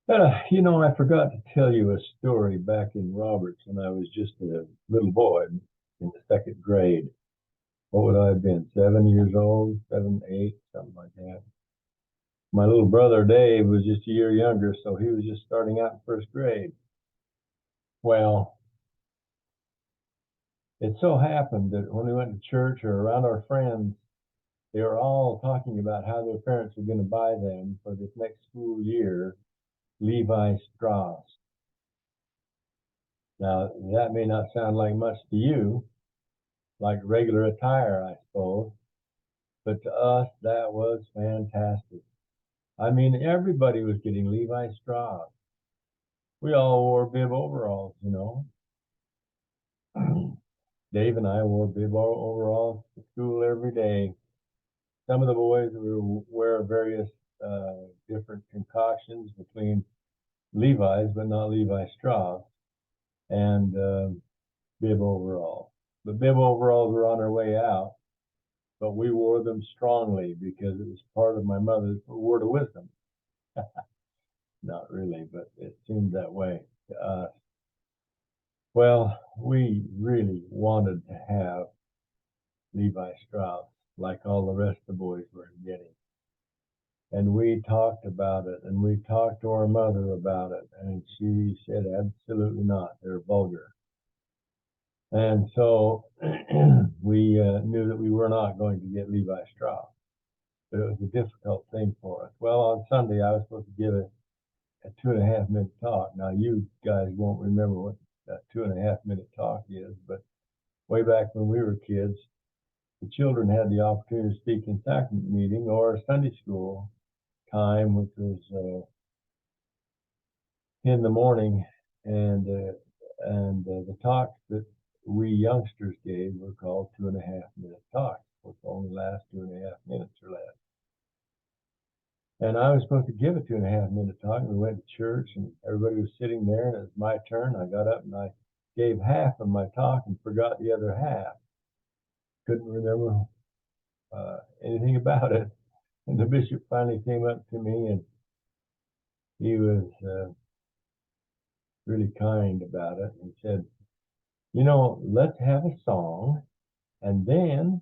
I forgot to tell you a story back in Roberts when I was just a little boy in the second grade. What would I have been? 7 years old, seven, eight, something like that. My little brother Dave was just a year younger, so he was just starting out in first grade. Well, it so happened that when we went to church or around our friends, they were all talking about how their parents were going to buy them for this next school year Levi Strauss. Now, that may not sound like much to you, like regular attire, I suppose. But to us, that was fantastic. I mean, everybody was getting Levi Strauss. We all wore bib overalls. Dave and I wore bib overalls to school every day. Some of the boys would wear various different concoctions between Levi's, but not Levi Strauss, and bib overalls. The bib overalls were on their way out, but we wore them strongly because it was part of my mother's word of wisdom. Not really, but it seemed that way to us. Well, we really wanted to have Levi Strauss like all the rest of the boys were getting. And we talked about it and we talked to our mother about it, and she said, absolutely not. They're vulgar. And so we knew that we were not going to get Levi Strauss, but it was a difficult thing for us. Well, on Sunday, I was supposed to give a 2.5 minute talk. Now, you guys won't remember what that 2.5 minute talk is, but way back when we were kids, the children had the opportunity to speak in sacrament meeting or Sunday school time, which was in the morning, and the talks that we youngsters gave were called 2.5 minute talks, which only last 2.5 minutes or less. And I was supposed to give a 2.5 minute talk, and we went to church, and everybody was sitting there, and it was my turn. I got up and I gave half of my talk and forgot the other half. Couldn't remember anything about it. And the bishop finally came up to me, and he was really kind about it. He said, let's have a song, and then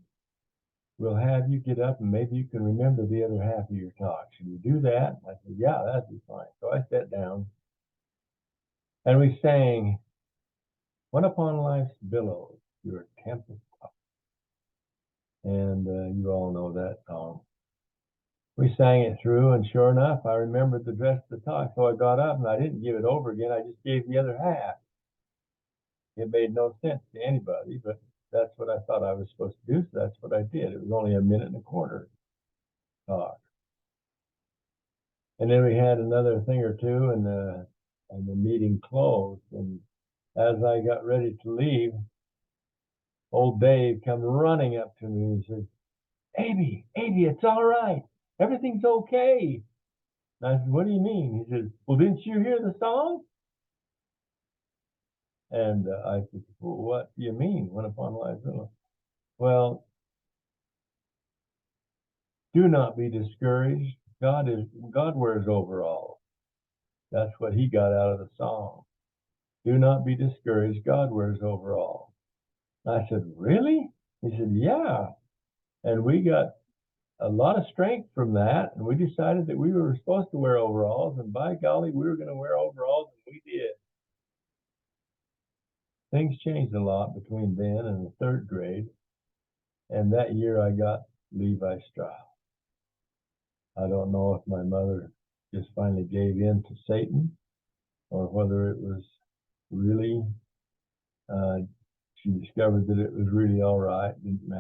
we'll have you get up, and maybe you can remember the other half of your talk. Should we do that? I said, yeah, that'd be fine. So I sat down, and we sang, "When Upon Life's Billows, Your Tempest Tossed." And you all know that song. We sang it through, and sure enough, I remembered the rest of the talk. So I got up, and I didn't give it over again. I just gave the other half. It made no sense to anybody, but that's what I thought I was supposed to do, so that's what I did. It was only 1.25 minutes talk. And then we had another thing or two, and the meeting closed. And as I got ready to leave, old Dave come running up to me and says, Abby, it's all right. Everything's okay. And I said, what do you mean? He says, well, didn't you hear the song? And I said, well, what do you mean? When Upon Life's Billows? Well, do not be discouraged. God wears overalls. That's what he got out of the song. Do not be discouraged. God wears overalls. I said, really? He said, yeah. And we got a lot of strength from that. And we decided that we were supposed to wear overalls. And by golly, we were going to wear overalls. And we did. Things changed a lot between then and the third grade. And that year I got Levi Strauss. I don't know if my mother just finally gave in to Satan or whether it was really, she discovered that it was really all right. Didn't matter.